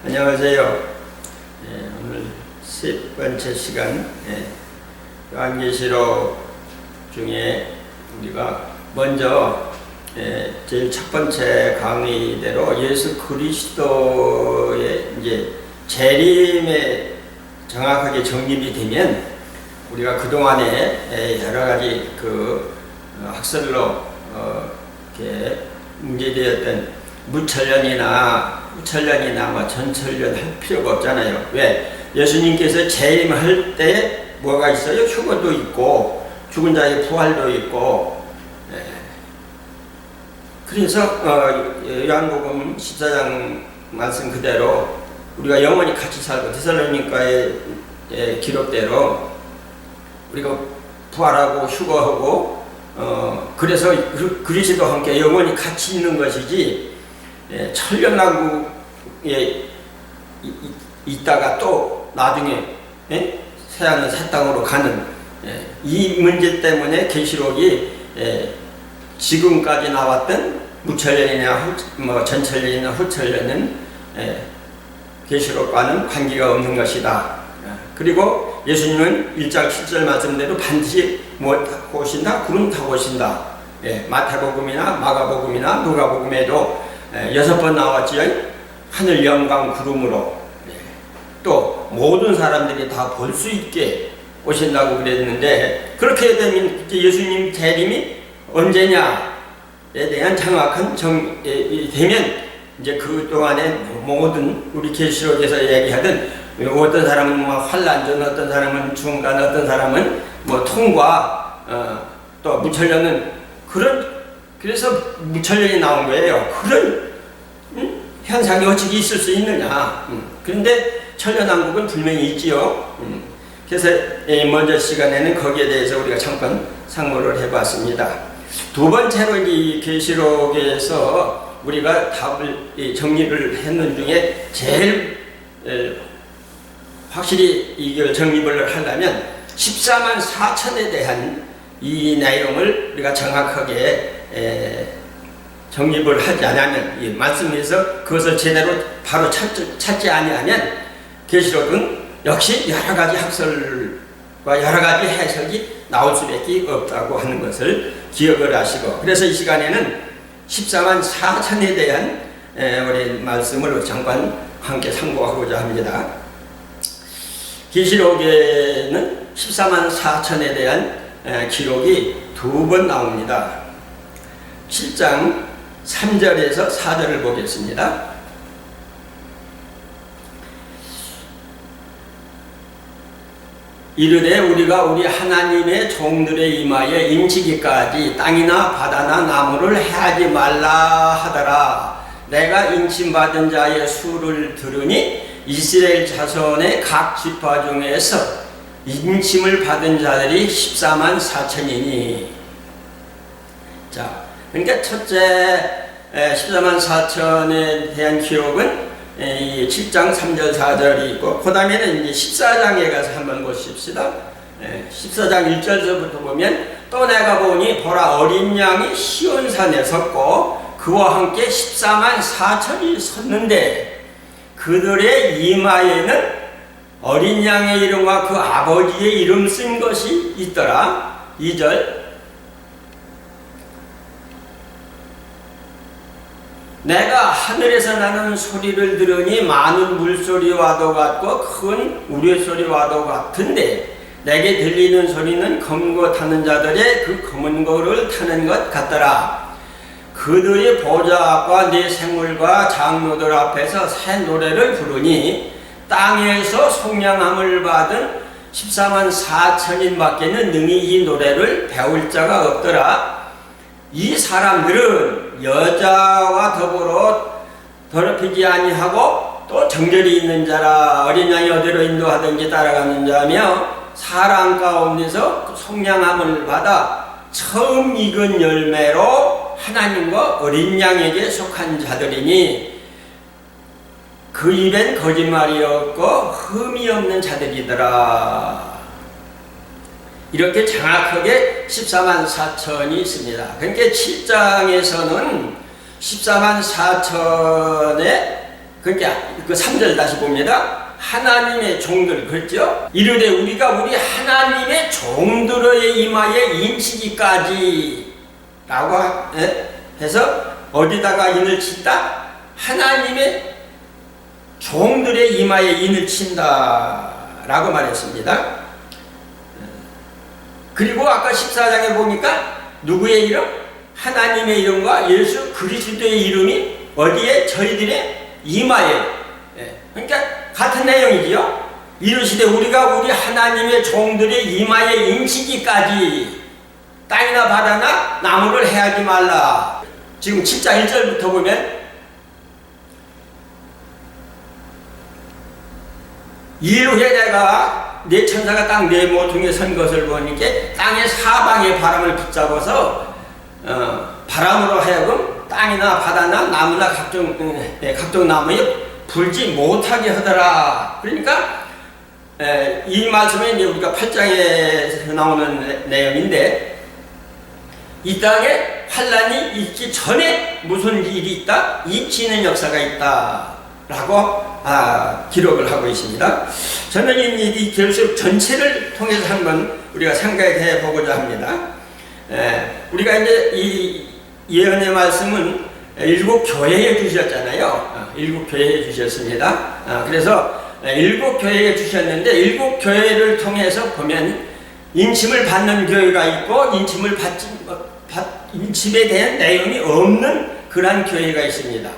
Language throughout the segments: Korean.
안녕하세요. 오늘 10번째 시간 요한계시록 중에 우리가 먼저 제일 첫 번째 강의대로 예수 그리스도의 이제 재림에 정확하게 정립이 되면 우리가 그동안에 여러 가지 학설로 이렇게 문제되었던 무천년이나 후천년이나 전천년 할 필요가 없잖아요. 왜? 예수님께서 재림할 때 뭐가 있어요? 휴거도 있고 죽은 자의 부활도 있고. 그래서 요한복음 14장 말씀 그대로 우리가 영원히 같이 살고 데살로니가의 기록대로 우리가 부활하고 휴거하고 그래서 그리스도와 함께 영원히 같이 있는 것이지 천년왕국에 있다가 또 나중에 새하늘 새 땅으로 가는 이 문제 때문에 계시록이 지금까지 나왔던 무천년이나 전천년이나 후천년은 계시록과는 관계가 없는 것이다. 그리고 예수님은 1장 7절 말씀대로 반드시 뭐 타고 오신다? 구름 타고 오신다. 마태복음이나 마가복음이나 누가복음에도 6번 나왔지요. 하늘 영광 구름으로. 또 모든 사람들이 다 볼 수 있게 오신다고 그랬는데, 그렇게 되면 예수님 재림이 언제냐에 대한 정확한 되면 이제 그 동안에 모든 우리 계시록에서 얘기하던 어떤 사람은 뭐 환란전, 어떤 사람은 중간, 어떤 사람은 뭐 통과, 또 무천년은 그래서 무천년이 나온 거예요. 그런 현상이 어찌 있을 수 있느냐. 그런데 천년왕국은 분명히 있지요. 그래서 먼저 시간에는 거기에 대해서 우리가 잠깐 상고를 해봤습니다. 두 번째로 이 계시록에서 우리가 답을 정리를 했는 중에 제일 확실히 이걸 정립을 하려면 14만 4천에 대한 이 내용을 우리가 정확하게 정립을 하지 않으면, 이 말씀에서 그것을 제대로 바로 찾지 아니하면 계시록은 역시 여러 가지 학설과 여러 가지 해석이 나올 수밖에 없다고 하는 것을 기억을 하시고, 그래서 이 시간에는 14만 4천에 대한 우리 말씀을 잠깐 함께 상고하고자 합니다. 계시록에는 14만 4천에 대한 기록이 두 번 나옵니다. 7장 3절에서 4절을 보겠습니다. 이르되 우리가 우리 하나님의 종들의 임하에 인치기까지 땅이나 바다나 나무를 해하지 말라 하더라. 내가 인침받은 자의 수를 들으니 이스라엘 자손의 각 지파 중에서 인침을 받은 자들이 14만 4천이니. 자, 그러니까 첫째 14만 4천에 대한 기록은 7장 3절 4절이 있고, 그 다음에는 이제 14장에 가서 한번 보십시다. 14장 1절서부터 보면, 또 내가 보니 보라 어린 양이 시온산에 섰고 그와 함께 14만 4천이 섰는데 그들의 이마에는 어린 양의 이름과 그 아버지의 이름 쓴 것이 있더라. 2절, 내가 하늘에서 나는 소리를 들으니 많은 물소리와도 같고 큰 우레소리와도 같은데 내게 들리는 소리는 검은 거 타는 자들의 그 검은 거를 타는 것 같더라. 그들이 보좌 앞과 네 생물과 장로들 앞에서 새 노래를 부르니 땅에서 속량함을 받은 14만 4천인 밖에는 능히 이 노래를 배울 자가 없더라. 이 사람들은 여자와 더불어 더럽히지 아니하고 또 정절이 있는 자라, 어린 양이 어디로 인도하든지 따라가는 자며 사람 가운데서 속량함을 받아 처음 익은 열매로 하나님과 어린 양에게 속한 자들이니 그 입엔 거짓말이 없고 흠이 없는 자들이더라. 이렇게 정확하게 14만 4천이 있습니다. 그러니까 7장에서는 14만 4천의 그러니까 그 3절 다시 봅니다. 하나님의 종들, 그렇죠? 이르되 우리가 우리 하나님의 종들의 이마에 인치기까지 라고 해서 어디다가 인을 친다? 하나님의 종들의 이마에 인을 친다 라고 말했습니다. 그리고 아까 14장에 보니까 누구의 이름? 하나님의 이름과 예수 그리스도의 이름이 어디에? 저희들의 이마에. 그러니까 같은 내용이지요. 이르시되 우리가 우리 하나님의 종들의 이마에 인치기까지 땅이나 바다나 나무를 해하지 말라. 지금 7장 1절부터 보면 이후에 내가 내 천사가 딱 내 모퉁이에 선 것을 보니까 땅의 사방의 바람을 붙잡아서 바람으로 하여금 땅이나 바다나 나무나 각종 나무에 불지 못하게 하더라. 그러니까 이 말씀은 이제 우리가 8장에서 나오는 내용인데, 이 땅에 환란이 있기 전에 무슨 일이 있다? 잊히는 역사가 있다 라고 기록을 하고 있습니다. 저는 이 결석 전체를 통해서 한번 우리가 생각해 보고자 합니다. 우리가 이제 이 예언의 말씀은 7교회에 주셨잖아요. 7교회에 주셨습니다. 그래서 7교회에 주셨는데 7교회를 통해서 보면 인침을 받는 교회가 있고 인침에 대한 내용이 없는 그러한 교회가 있습니다.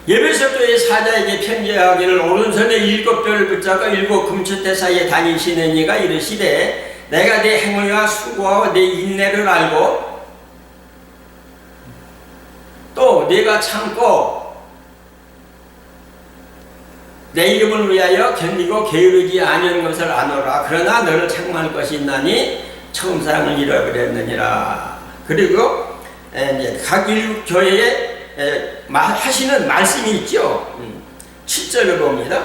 에베소 교회 사자에게 편지하기를 오른손에 7뼈를 붙잡고 7 금추대 사이에 다니시는 이가 이르시되 내가 네 행위와 수고와 네 인내를 알고 또 네가 참고 내 이름을 위하여 견디고 게으르지 아니한 것을 아노라. 그러나 너를 책망할 것이 있나니 처음 사랑을 잃어버렸느니라. 그리고 이제 각 교회에 하시는 말씀이 있죠. 7절을 봅니다.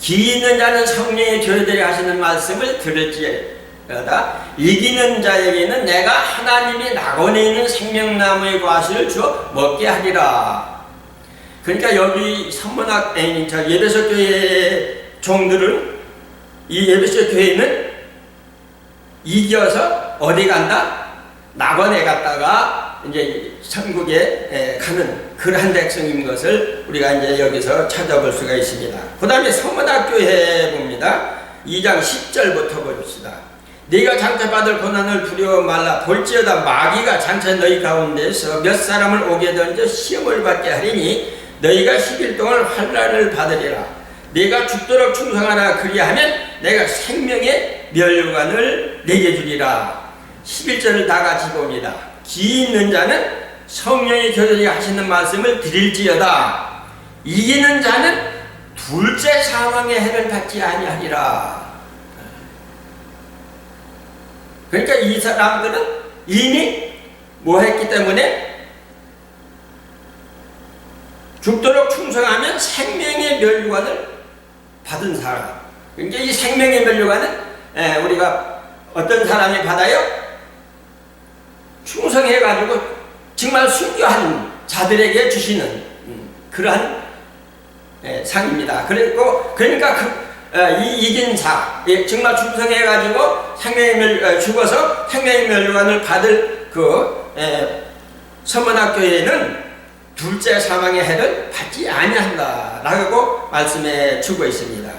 기 있는 자는 성령의 교회들이 하시는 말씀을 들을지어다. 이기는 자에게는 내가 하나님이 낙원에 있는 생명나무의 과실을 주어 먹게 하리라. 그러니까 여기 선문학 에베소 교회의 종들은 이 에베소 교회는 이겨서 어디 간다? 낙원에 갔다가 이제 천국에 가는 그러한 백성인 것을 우리가 이제 여기서 찾아볼 수가 있습니다. 그 다음에 서문학교에 봅니다. 2장 10절부터 봅시다. 네가 장차 받을 고난을 두려워 말라. 볼지어다 마귀가 장차 너희 가운데서 몇 사람을 오게 던져 시험을 받게 하리니 너희가 10일 동안 환난을 받으리라. 네가 죽도록 충성하라. 그리하면 내가 생명의 멸관을 내게 주리라. 11절을 다 같이 봅니다. 기 있는 자는 성령의 교들이 하시는 말씀을 드릴지어다. 이기는 자는 둘째 사망의 해를 받지 아니하리라. 그러니까 이 사람들은 이미 뭐 했기 때문에 죽도록 충성하면 생명의 멸류관을 받은 사람. 그러니까 이 생명의 멸류관은 우리가 어떤 사람이 받아요? 충성해가지고 정말 순교한 자들에게 주시는 그러한 상입니다. 그러니까 이 이긴 자, 정말 충성해가지고 죽어서 생명의 멸류관을 받을 서문학교에는 둘째 사망의 해를 받지 아니한다라고 말씀해 주고 있습니다.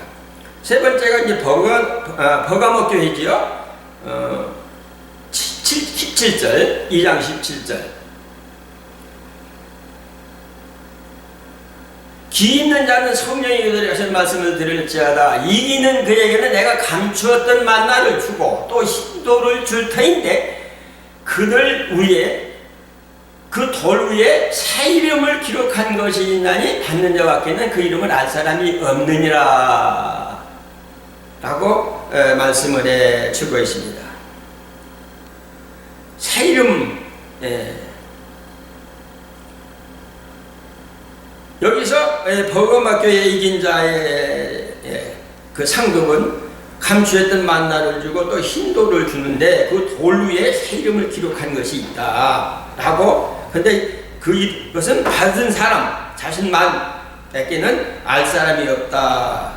세 번째가 이제 버가모 교회지요. 17절, 2장 17절. 기 있는 자는 성령의 교들이 하신 말씀을 들을지어다. 이기는 그에게는 내가 감추었던 만나를 주고 또 신도를 줄 터인데 그들 위에 그 돌 위에 새 이름을 기록한 것이 있나니 받는 자밖에는 그 이름을 알 사람이 없느니라 라고 말씀을 해 주고 있습니다. 새 이름, 여기서 버거마교에 이긴 자의 그 상급은 감추했던 만나를 주고 또 흰돌을 주는데 그 돌 위에 새 이름을 기록한 것이 있다 라고. 근데 그것은 받은 사람, 자신만 뺏기는 알 사람이 없다.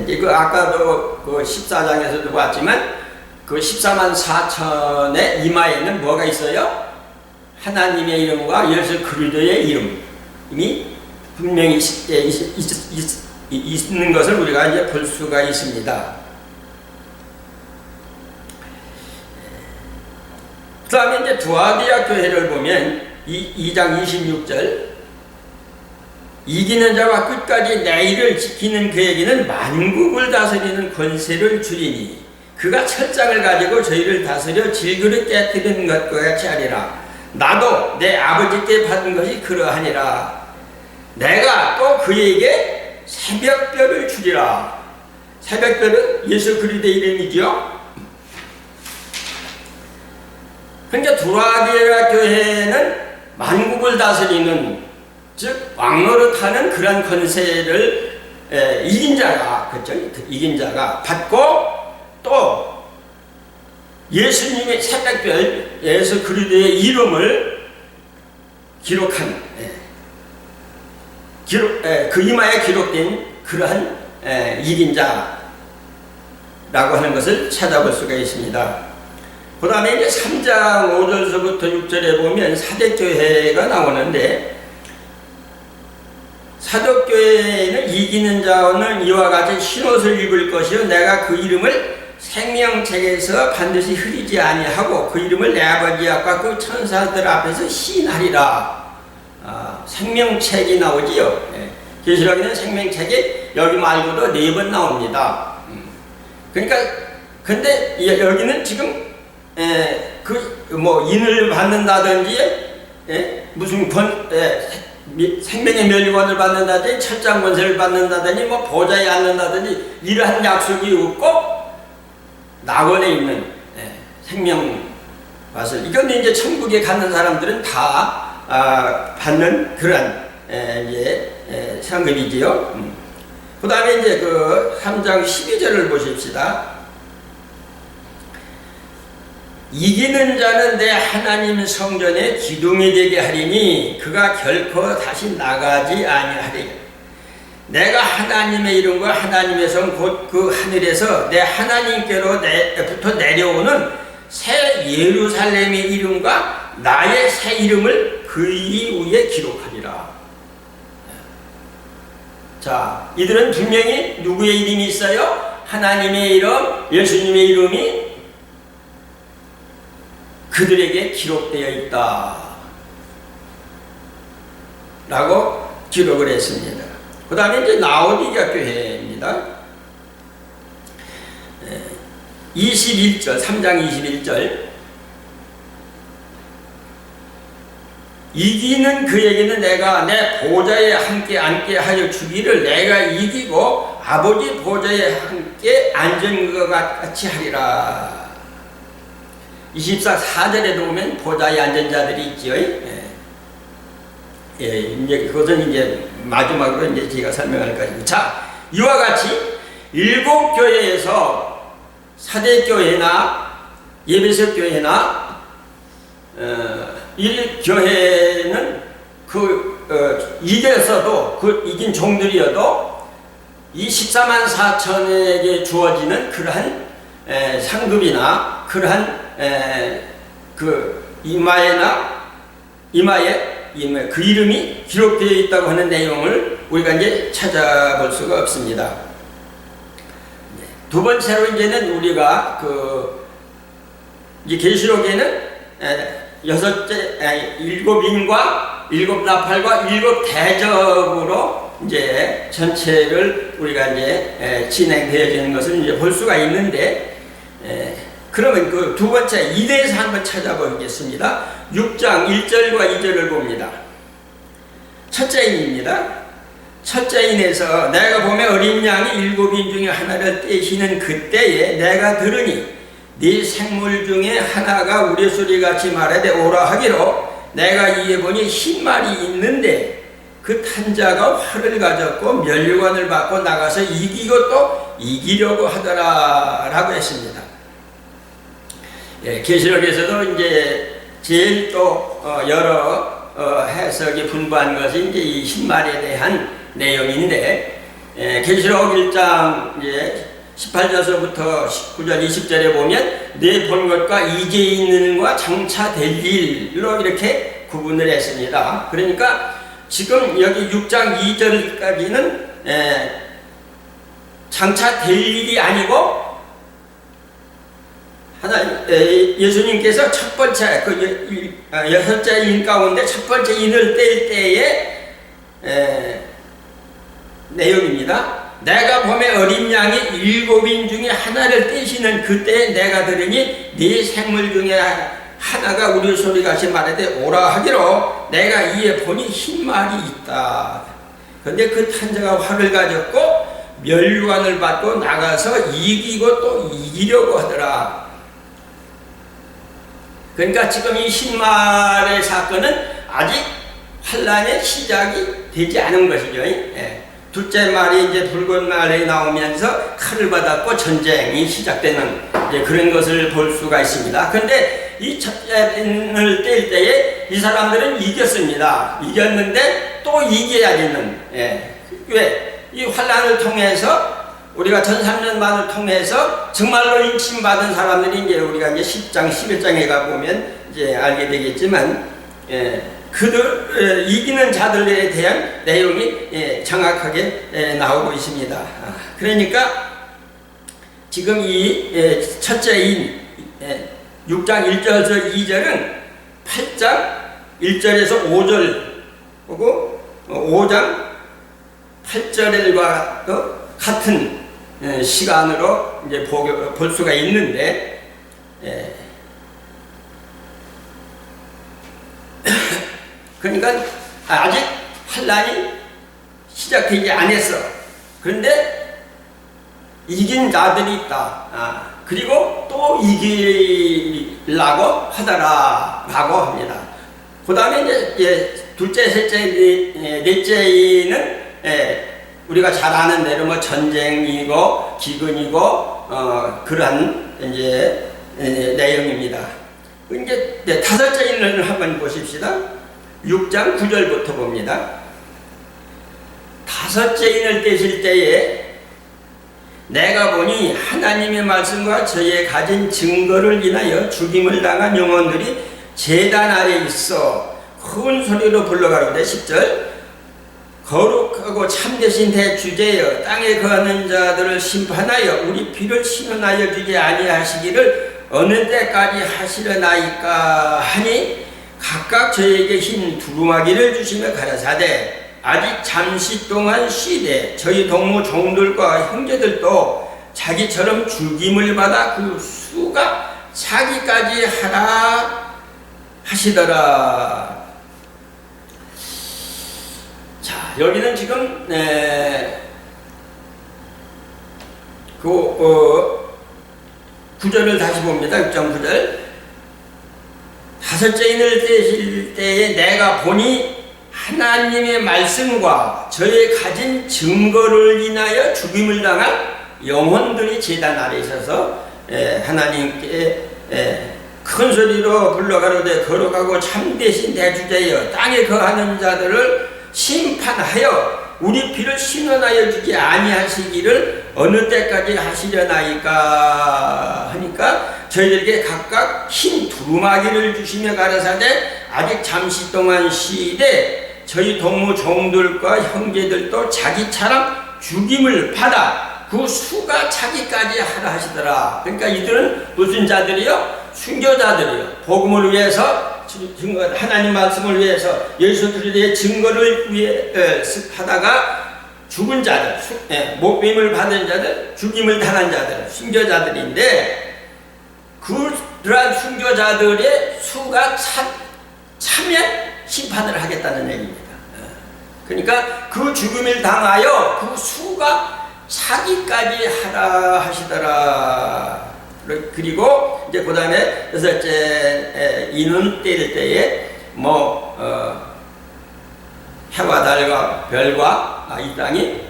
이제 그 아까도 그 14장에서도 봤지만 그 14만 4천의 이마에는 뭐가 있어요? 하나님의 이름과 예수 그리스도의 이름이 분명히 있는 것을 우리가 이제 볼 수가 있습니다. 그 다음에 이제 두아디아 교회를 보면 2장 26절, 이기는 자와 끝까지 내 일을 지키는 그에게는 만국을 다스리는 권세를 주리니 그가 철장을 가지고 저희를 다스려 질그릇 깨뜨리는 것과 같이 하리라. 나도 내 아버지께 받은 것이 그러하니라. 내가 또 그에게 새벽별을 주리라. 새벽별은 예수 그리스도의 이름이죠. 그러니까 두아디아 교회는 만국을 다스리는, 즉 왕노릇하는 그런 권세를 이긴 자가, 그렇죠? 이긴 자가 받고, 또 예수님의 새벽별 예수 그리스도의 이름을 기록한 그 이마에 기록된 그러한 이긴 자라고 하는 것을 찾아볼 수가 있습니다. 그 다음에 이제 3장 5절서부터 6절에 보면 사도교회가 나오는데, 사도교회는 이기는 자는 이와 같이 흰옷을 입을 것이요 내가 그 이름을 생명책에서 반드시 흐리지 아니하고 그 이름을 내 아버지 앞과 그 천사들 앞에서 시인하리라. 생명책이 나오지요. 계시록에는 생명책이 여기 말고도 4번 나옵니다. 그러니까 근데 여기는 지금 인을 받는다든지 무슨 생명의 멸류관을 받는다든지 철장 권세를 받는다든지 보좌에 앉는다든지 이러한 약속이 없고 낙원에 있는 생명밭을, 이건 이제 천국에 가는 사람들은 다 받는 그런 상급이지요. 그 다음에 이제 그 3장 12절을 보십시다. 이기는 자는 내 하나님 성전에 기둥이 되게 하리니 그가 결코 다시 나가지 아니하리. 내가 하나님의 이름과 하나님의 성 곧 그 하늘에서 내 하나님께로부터 내려오는 새 예루살렘의 이름과 나의 새 이름을 그 이후에 기록하리라. 자, 이들은 분명히 누구의 이름이 있어요? 하나님의 이름, 예수님의 이름이 그들에게 기록되어 있다 라고 기록을 했습니다. 그 다음에 이제 라오디게아 교회입니다. 21절, 3장 21절, 이기는 그에게는 내가 내 보좌에 함께 앉게 하여 주기를 내가 이기고 아버지 보좌에 함께 앉은 것 같이 하리라. 24절에도 보면 보좌에 앉은 자들이 있지요. 이제 그것은 이제 마지막으로 이제 제가 설명할 것입니다. 자, 이와 같이 7교회에서 사대교회나 예배석 교회나 이 교회는 이겨서도 이긴 종들이어도 이 14만 4천에게 주어지는 그러한 상급이나 그러한 이마에 그 이름이 기록되어 있다고 하는 내용을 우리가 이제 찾아볼 수가 없습니다. 두 번째로 이제는 우리가 이 계시록에는 7인과 7나팔과 7대접으로 이제 전체를 우리가 이제 진행되어지는 것을 이제 볼 수가 있는데, 그러면 그 두 번째 이대에서 한번 찾아보겠습니다. 6장 1절과 2절을 봅니다. 첫째인입니다. 첫째인에서 내가 보면 어린 양이 7인 중에 하나를 떼시는 그때에 내가 들으니 네 생물 중에 하나가 우레소리같이 말하되 오라 하기로 내가 이에 보니 흰 말이 있는데 그 탄자가 활을 가졌고 면류관을 받고 나가서 이기고 또 이기려고 하더라 라고 했습니다. 계시록에서도 이제 제일 또 여러 해석이 분분한 것이 이제 이 신말에 대한 내용인데, 계시록 1장 이제 18절서부터 19절 20절에 보면 내 본 것과 이제 있는 것과 장차 될 일로 이렇게 구분을 했습니다. 그러니까 지금 여기 6장 2절까지는 장차 될 일이 아니고 예수님께서 첫 번째 여섯째 인 가운데 첫 번째 인을 뗄 때의 내용입니다. 내가 봄에 어린 양이 7인 중에 하나를 떼시는 그때 내가 들으니 네 생물 중에 하나가 우리 소리 같이 말하되 오라 하기로 내가 이에 보니 흰 말이 있다. 그런데 그 탄자가 활을 가졌고 멸류관을 받고 나가서 이기고 또 이기려고 하더라. 그러니까 지금 이 흰말의 사건은 아직 환란의 시작이 되지 않은 것이죠. 둘째 말이 이제 붉은 말이 나오면서 칼을 받았고 전쟁이 시작되는 그런 것을 볼 수가 있습니다. 그런데 이 첫째를 뗄 때에 이 사람들은 이겼습니다. 이겼는데 또 이겨야 되는, 왜? 이 환란을 통해서 우리가 전 3년반을 통해서 정말로 인침받은 사람들이 이제 우리가 이제 10장, 11장에 가보면 이제 알게 되겠지만, 그들, 이기는 자들에 대한 내용이 정확하게 나오고 있습니다. 그러니까 지금 이 첫째인 6장 1절에서 2절은 8장 1절에서 5절 보고 5장 8절과 같은 시간으로 이제 볼 수가 있는데, 그러니까 아직 환란이 시작되지 않았어. 그런데 이긴 자들이 있다. 그리고 또 이기려고 하더라라고 합니다. 그 다음에 이제 둘째, 셋째, 넷째는 우리가 잘 아는 대로 뭐 전쟁이고 기근이고 그러한 이제 내용입니다. 이제 다섯째 인을 한번 보십시다. 6장 9절부터 봅니다. 다섯째 인을 떼실 때에 내가 보니 하나님의 말씀과 저의 가진 증거를 인하여 죽임을 당한 영혼들이 제단 아래 있어 큰 소리로 불러가로되 10절 거룩하고 참되신 대주제여 땅에 거하는 자들을 심판하여 우리 피를 신원하여 주지 아니하시기를 어느 때까지 하시려나이까 하니 각각 저에게 흰 두루마기를 주시며 가라사대 아직 잠시 동안 쉬되 저희 동무 종들과 형제들도 자기처럼 죽임을 받아 그 수가 차기까지 하라 하시더라. 자, 여기는 지금 구절을 다시 봅니다. 6.9절 다섯째 인을 떼실 때에 내가 보니 하나님의 말씀과 저의 가진 증거를 인하여 죽임을 당한 영혼들이 제단 아래 있어서 하나님께 큰 소리로 불러가로되 거룩하고 참되신 대주제여 땅에 거하는 자들을 심판하여 우리 피를 신원하여 주지 아니하시기를 어느 때까지 하시려나이까 하니까 저희들에게 각각 흰 두루마기를 주시며 가라사대 아직 잠시 동안 쉬되 저희 동무 종들과 형제들도 자기처럼 죽임을 받아 그 수가 차기까지 하라 하시더라. 그러니까 이들은 무슨 자들이요? 순교자들이요. 복음을 위해서 하나님 말씀을 위해서 예수 그리스도의 증거를 위해 하다가 죽은 자들, 목임을 받은 자들, 죽임을 당한 자들, 순교자들인데 그러한 순교자들의 수가 차면 심판을 하겠다는 얘기입니다. 그러니까 그 죽음을 당하여 그 수가 차기까지 하라 하시더라. 그리고 이제 그 다음에 여섯째 인은 뗄 때에 해와 달과 별과 이 땅이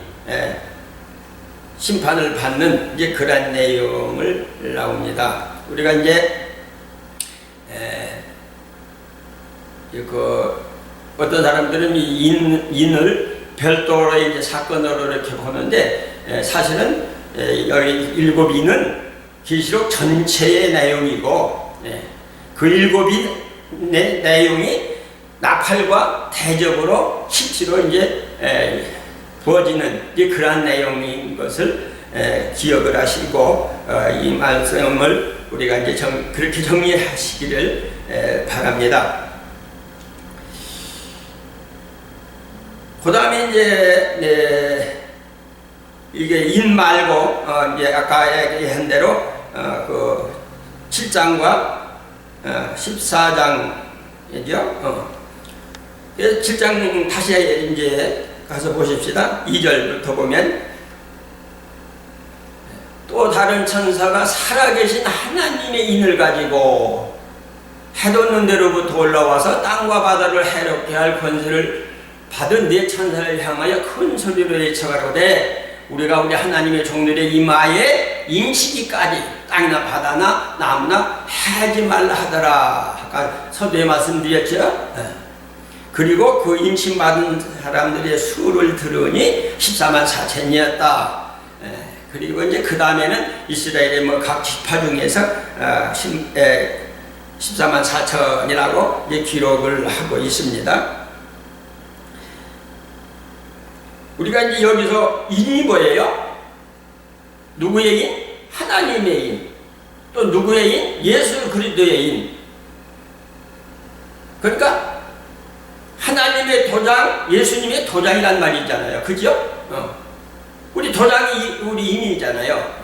심판을 받는 이제 그런 내용을 나옵니다. 우리가 이제 그 어떤 사람들은 이 인을 별도로 이제 사건으로 이렇게 보는데 사실은 여기 7인은 계시록 전체의 내용이고 그 7인 내용이 나팔과 대접으로 실제로 이제 부어지는 그러한 내용인 것을 기억을 하시고 이 말씀을 우리가 이제 그렇게 정리하시기를 바랍니다. 그 다음에 이제 이게 인 말고 이제 아까 얘기한 대로 그 7장과 14장이죠. 7장 다시 이제 가서 보십시다. 2절부터 보면 또 다른 천사가 살아계신 하나님의 인을 가지고 해돋는 데로부터 올라와서 땅과 바다를 해롭게 할 권세를 받은 네 천사를 향하여 큰 소리로 외쳐가로되 우리가 우리 하나님의 종들의 이마에 인치기까지 땅이나 바다나 나무나 해지 말라 하더라. 아까 서두에 말씀드렸죠. 그리고 그 인침 받은 사람들의 수를 들으니 14만 4천이었다. 그리고 이제 그 다음에는 이스라엘의 뭐 각 지파 중에서 14만 4천이라고 이제 기록을 하고 있습니다. 우리가 이제 여기서 인이 뭐예요? 누구의 인? 하나님의 인. 또 누구의 인? 예수 그리스도의 인. 그러니까 하나님의 도장, 예수님의 도장이란 말이 있잖아요. 그죠? 우리 도장이 우리 인이잖아요.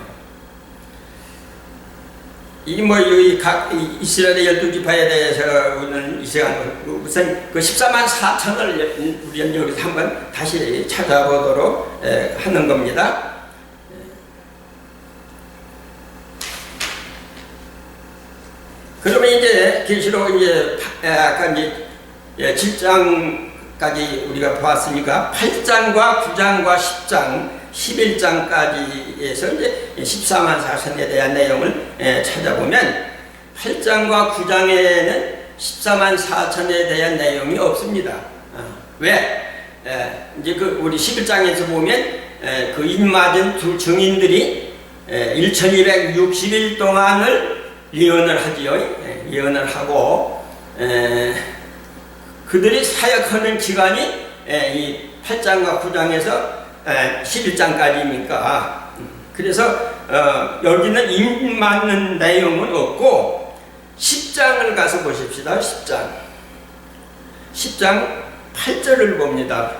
이 뭐 이 각 이스라엘의 12지파에 대해서 오늘 이 시간 우선 그 14만 4천을 우리 여기서 한번 다시 찾아보도록 하는 겁니다. 그러면 이제 계시록 이제 아까 이제 7장까지 우리가 보았으니까 8장과 9장과 10장 11장까지에서 이제 14만 4천에 대한 내용을 찾아보면 8장과 9장에는 14만 4천에 대한 내용이 없습니다. 왜? 이제 그 우리 11장에서 보면 그 인맞은 두 증인들이 1260일 동안을 예언을 하지요. 예언을 하고 그들이 사역하는 기간이 이 8장과 9장에서 11장까지니까 그래서 여기는 인 맞는 내용은 없고 10장을 가서 보십시다. 10장 8절을 봅니다.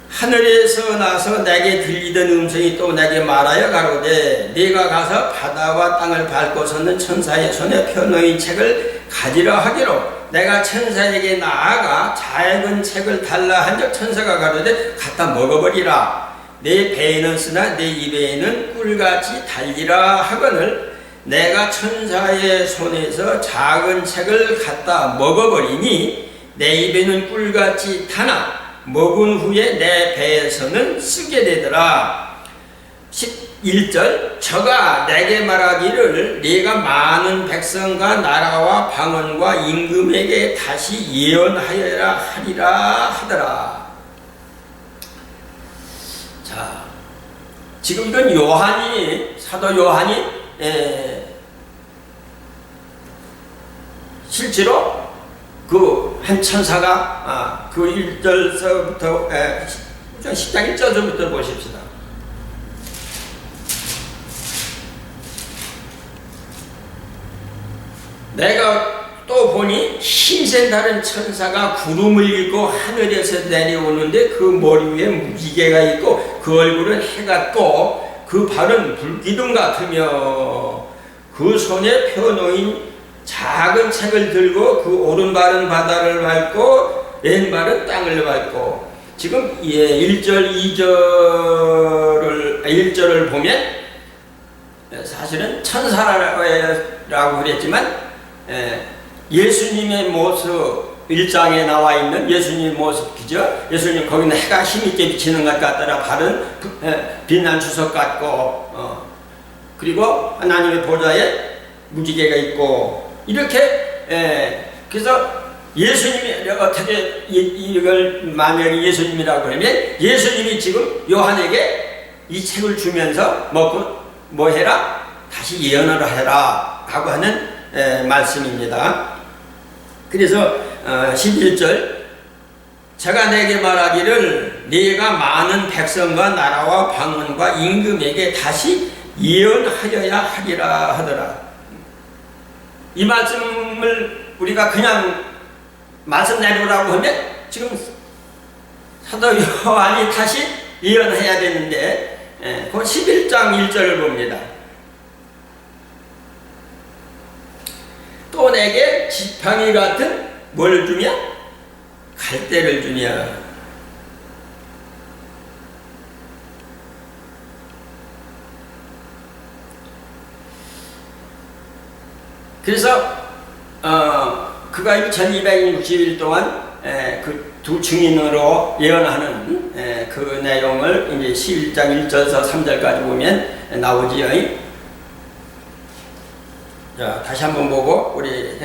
하늘에서 나서 내게 들리던 음성이 또 내게 말하여 가로되 네가 가서 바다와 땅을 밟고 섰는 천사의 손에 펴놓인 책을 가지라 하기로 내가 천사에게 나아가 작은 책을 달라 한즉 천사가 가로되 갖다 먹어버리라. 내 배에는 쓰나 내 입에는 꿀같이 달리라 하거늘 내가 천사의 손에서 작은 책을 갖다 먹어버리니 내 입에는 꿀같이 타나 먹은 후에 내 배에서는 쓰게 되더라. 11절 저가 내게 말하기를 네가 많은 백성과 나라와 방언과 임금에게 다시 예언하여라 하리라 하더라. 자, 지금 이건 사도 요한이 실제로 그 한 천사가 그 1절서부터 10장 1절서부터 보십시다. 내가 또 보니 힘센 다른 천사가 구름을 입고 하늘에서 내려오는데 그 머리 위에 무지개가 있고 그 얼굴은 해 같고 그 발은 불기둥 같으며 그 손에 펴놓인 작은 책을 들고 그 오른발은 바다를 밟고 왼발은 땅을 밟고 지금 1절 1절을 보면 사실은 천사라고 그랬지만 예수님의 모습 1장에 나와 있는 예수님의 모습이죠. 예수님 거기는 해가 힘있게 비치는 것 같더라. 발은 빛난 주석 같고 그리고 하나님의 보좌에 무지개가 있고 이렇게 그래서 예수님이 어떻게 이걸 만약에 예수님이라고 그러면 예수님이 지금 요한에게 이 책을 주면서 뭐 해라? 다시 예언을 해라 하고 하는 말씀입니다. 그래서 11절 제가 내게 말하기를 네가 많은 백성과 나라와 방언과 임금에게 다시 예언하여야 하리라 하더라. 이 말씀을 우리가 그냥 말씀 내려오라고 하면 지금 사도 요한이 다시 예언해야 되는데 그 11장 1절을 봅니다. 또 내게 지팡이 같은 뭘 주냐? 갈대를 주냐? 그래서 그가 1260일 동안 그 두 증인으로 예언하는 그 내용을 이제 11장 1절에서 3절까지 보면 나오지요. 자, 다시 한번 보고 우리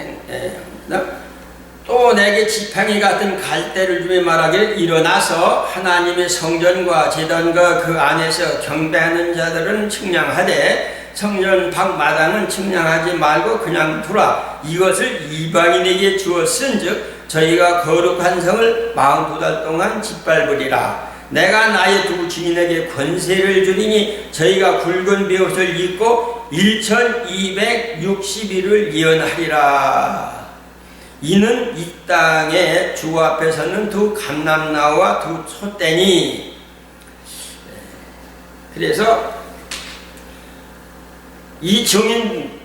또 내게 지팡이 같은 갈대를 주며 말하기를 일어나서 하나님의 성전과 제단과 그 안에서 경배하는 자들은 측량하되 성전 밖마당은 측량하지 말고 그냥 두라. 이것을 이방인에게 주었은즉 저희가 거룩한 성을 42달 동안 짓밟으리라. 내가 나의 두 증인에게 권세를 주리니 저희가 굵은 베옷을 입고 1260일을 예언하리라. 이는 이 땅에 주 앞에서는 두 감람나무와 두 촛대니. 그래서 이 증인,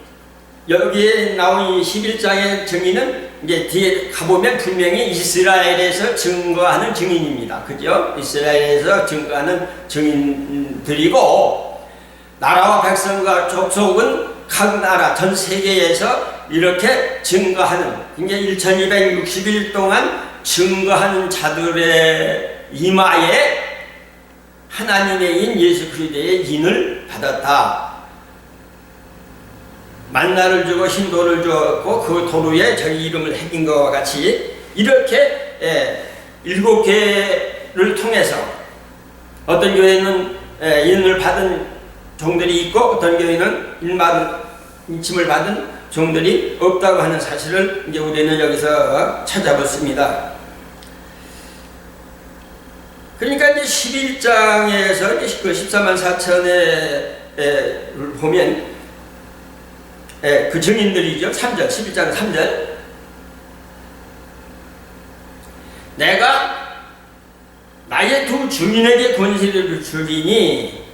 여기에 나온 11장의 증인은 이제 뒤에 가보면 분명히 이스라엘에서 증거하는 증인입니다. 그죠? 이스라엘에서 증거하는 증인들이고, 나라와 백성과 족속은 각 나라, 전 세계에서 이렇게 증거하는, 이제 1260일 동안 증거하는 자들의 이마에 하나님의 인 예수 그리스도의 인을 받았다. 만나를 주고 흰돌을 주었고 그 돌 위에 자기 이름을 새긴 것과 같이 이렇게 7개를 통해서 어떤 교회는 인을 받은 종들이 있고 어떤 교회는 인침을 받은 종들이 없다고 하는 사실을 이제 우리는 여기서 찾아봤습니다. 그러니까 이제 11장에서 그 14만 4천에 보면 그 증인들이죠. 3절, 11장 3절. 내가 나의 두 증인에게 권세를 주리니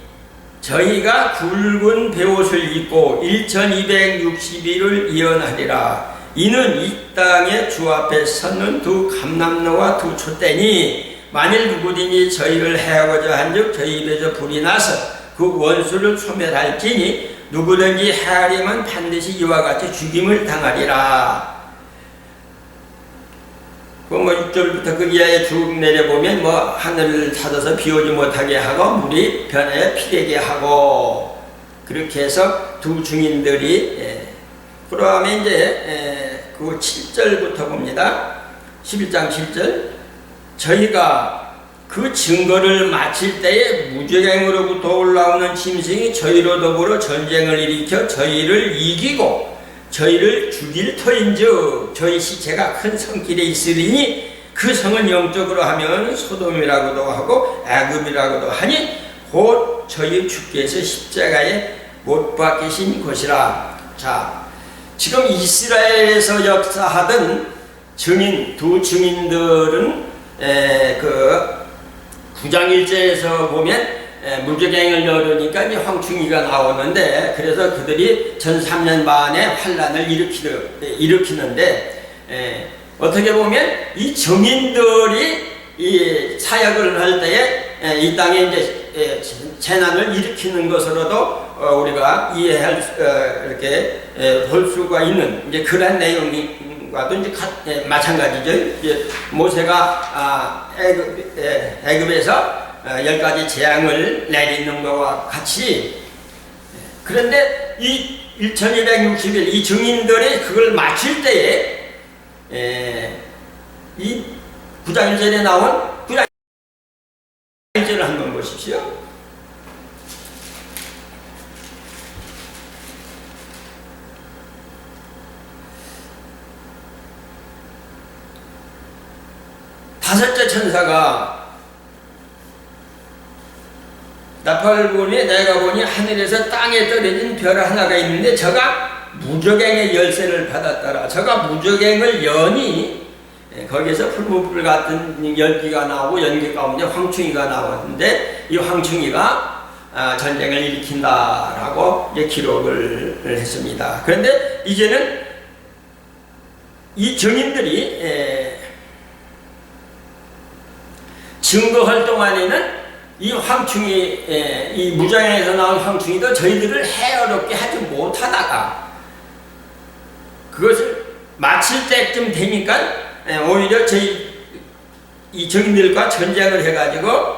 저희가 굵은 베옷을 입고 1260일을 예언하리라. 이는 이 땅에 주 앞에 서는 두 감람나무와 두 촛대니 만일 누구든지 저희를 해하고자 한즉 저희 입에서 불이 나서 그 원수를 소멸할지니 누구든지 해하려면 반드시 이와 같이 죽임을 당하리라. 그 6절부터 그 이하에 쭉 내려보면 하늘을 닫아서 비 오지 못하게 하고 물이 변하여 피되게 하고 그렇게 해서 두 증인들이 그러면 이제 그 7절부터 봅니다. 11장 7절. 저희가 그 증거를 마칠 때에 무저갱으로부터 올라오는 짐승이 저희로 더불어 전쟁을 일으켜 저희를 이기고 저희를 죽일 터인즉 저희 시체가 큰 성길에 있으리니 그 성은 영적으로 하면 소돔이라고도 하고 애굽이라고도 하니 곧 저희 주께서 십자가에 못 박히신 곳이라. 자, 지금 이스라엘에서 역사하던 증인, 두 증인들은 그 9장 1절에서 보면 무저갱을 열으니까 이제 황충이가 나오는데 그래서 그들이 전 3년 반의 환란을 일으키는데 어떻게 보면 이 증인들이 이 사역을 할 때에 이 땅에 이제 재난을 일으키는 것으로도 우리가 이해할 이렇게 볼 수가 있는 이제 그런 내용과도 이제 마찬가지죠. 모세가 애굽에서 10가지 재앙을 내리는 것과 같이. 그런데 이 1260일 이 증인들이 그걸 마칠 때에 이 구장일절에 나온 구장일절을 한번 보십시오. 다섯째 천사가 나팔부니 내가 보니 하늘에서 땅에 떨어진 별 하나가 있는데 저가 무적행의 열쇠를 받았더라. 저가 무적행을 여니 거기에서 풀무불 같은 열기가 나오고 연기 가운데 황충이가 나왔는데 이 황충이가 전쟁을 일으킨다라고 이제 기록을 했습니다. 그런데 이제는 이 증인들이 증거할 동안에는 이 황충이, 이 무장에서 나온 황충이도 저희들을 해어롭게 하지 못하다가 그것을 마칠 때쯤 되니까 오히려 저희 이 증인들과 전쟁을 해가지고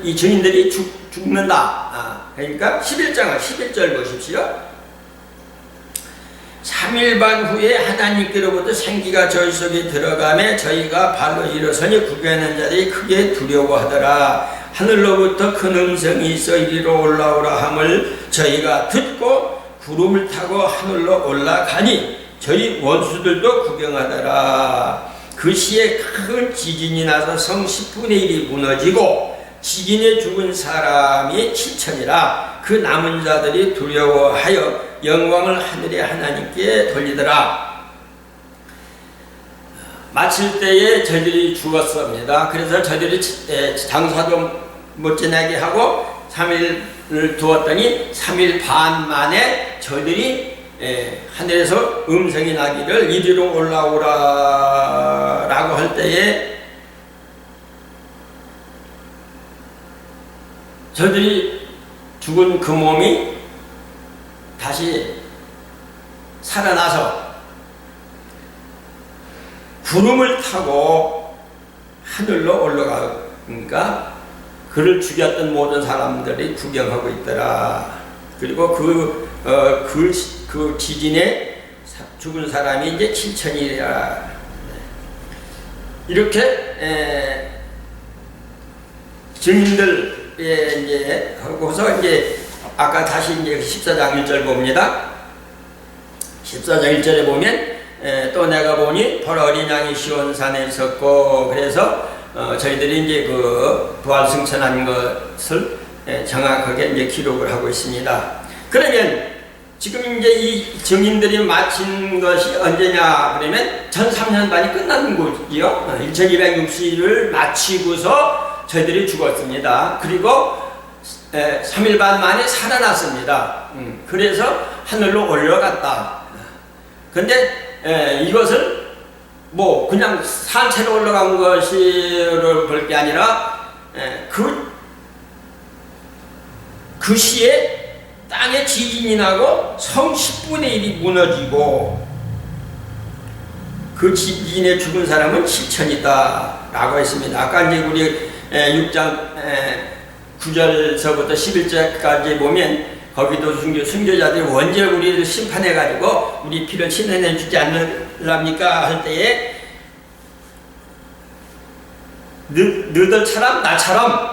이 증인들이 죽는다. 그러니까 11절 보십시오. 3일 반 후에 하나님께로부터 생기가 저희 속에 들어가매 저희가 발로 일어서니 구경하는 자들이 크게 두려워하더라. 하늘로부터 큰 음성이 있어 이리로 올라오라 함을 저희가 듣고 구름을 타고 하늘로 올라가니 저희 원수들도 구경하더라. 그 시에 큰 지진이 나서 성 10분의 1이 무너지고 지진에 죽은 사람이 7천이라. 그 남은 자들이 두려워하여 영광을 하늘의 하나님께 돌리더라. 마칠 때에 저희들이 죽었습니다. 그래서 저희들이 장사도 못 지내게 하고 3일을 두었더니 3일 반 만에 저희들이 하늘에서 음성이 나기를 이리로 올라오라 라고 할 때에 저희들이 죽은 그 몸이 다시 살아나서 구름을 타고 하늘로 올라가니까 그를 죽였던 모든 사람들이 구경하고 있더라. 그리고 그 지진에 죽은 사람이 이제 7천이라. 이렇게 증인들 이제 하고서 이제 아까 다시 이제 14장 1절 봅니다. 14장 1절에 보면 또 내가 보니 보라 어린 양이 시온산에 있었고, 그래서 저희들이 이제 그 부활 승천한 것을 정확하게 이제 기록을 하고 있습니다. 그러면 지금 이제 이 증인들이 마친 것이 언제냐 그러면 1003년반이 끝나는 거지요. 1260일을 마치고서 저희들이 죽었습니다. 그리고 3일 반 만에 살아났습니다. 그래서 하늘로 올라갔다. 근데 이것을 뭐 그냥 산채로 올라간 것을 볼 게 아니라 그 시에 땅에 지진이 나고 성 10분의 1이 무너지고 그 지진에 죽은 사람은 7천이다 라고 했습니다. 아까 이제 우리 6장 9절서부터 11절까지 보면 거기도 순교자들이 언제 우리를 심판해가지고 우리 피를 친해내 주지 않으랍니까 할 때에 너희들처럼 나처럼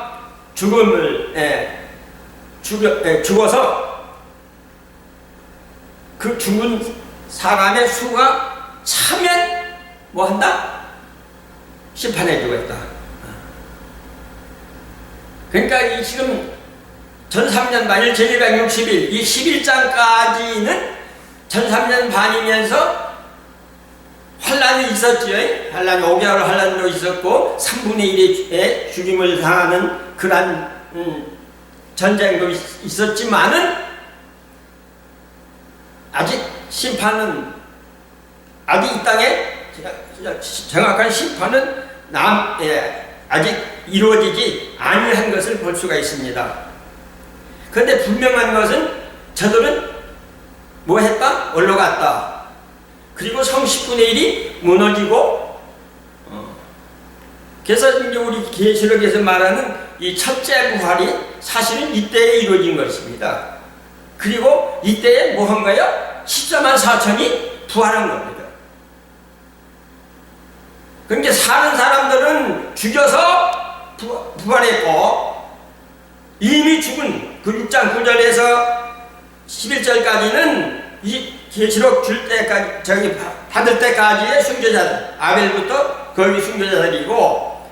죽음을 죽어서 그 죽은 사람의 수가 차면 뭐 한다? 심판해 주겠다. 그러니까 이 지금 1003년 반일 1260일 이 11장까지는 1003년 반이면서 환란이 있었죠. 환란이 5개월 환란도 있었고 3분의 1의 죽임을 당하는 그러한 전쟁도 있었지만은 아직 심판은 아직 이 땅에 정확한 심판은 아직 이루어지지 아니한 것을 볼 수가 있습니다. 그런데 분명한 것은 저들은 뭐 했다? 올라갔다. 그리고 성 10분의 1이 무너지고 그래서 이제 우리 계시록에서 말하는 이 첫째 부활이 사실은 이때에 이루어진 것입니다. 그리고 이때에 뭐 한가요? 14만 4천이 부활한 겁니다. 그러니까 사는 사람들은 죽여서 부활했고, 이미 죽은 그 6장 9절에서 11절까지는 이 계시록 줄 때까지, 저기 받을 때까지의 순교자들, 아벨부터 거기 순교자들이고,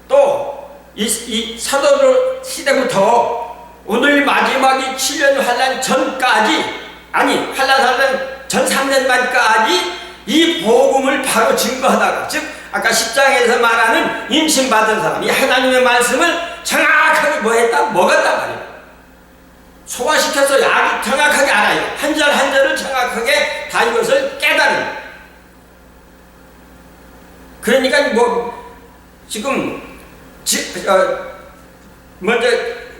또 이 사도들 시대부터 오늘 마지막이 7년 환란 전까지, 아니 환란 전 3년만까지 이 복음을 바로 증거하다가, 즉 아까 10장에서 말하는 임신받은 사람이 하나님의 말씀을 정확하게 먹었단 말이에요. 소화시켜서 아주 정확하게 알아요. 한 절 한 절을 정확하게 다 이것을 깨달은. 그러니까 지금 먼저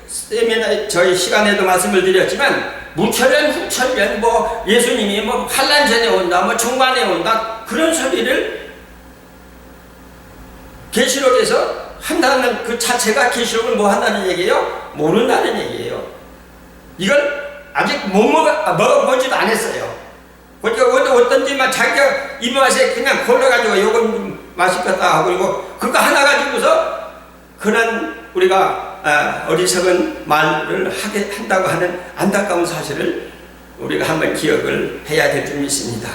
세미나 저희 시간에도 말씀을 드렸지만, 무천년 후천년 예수님이 환란 전에 온다, 중반에 온다, 그런 소리를 계시록에서 한다는 그 자체가 계시록을 한다는 얘기예요? 모른다는 얘기예요. 이걸 아직 먹어보지도 않았어요. 그러니까 어떤지만 자기가 입맛에 그냥 골라가지고 요건 좀 맛있겠다 하고, 그리고 그거 하나 가지고서 그런 우리가 어리석은 말을 한다고 하는 안타까운 사실을 우리가 한번 기억을 해야 될 줄 믿습니다.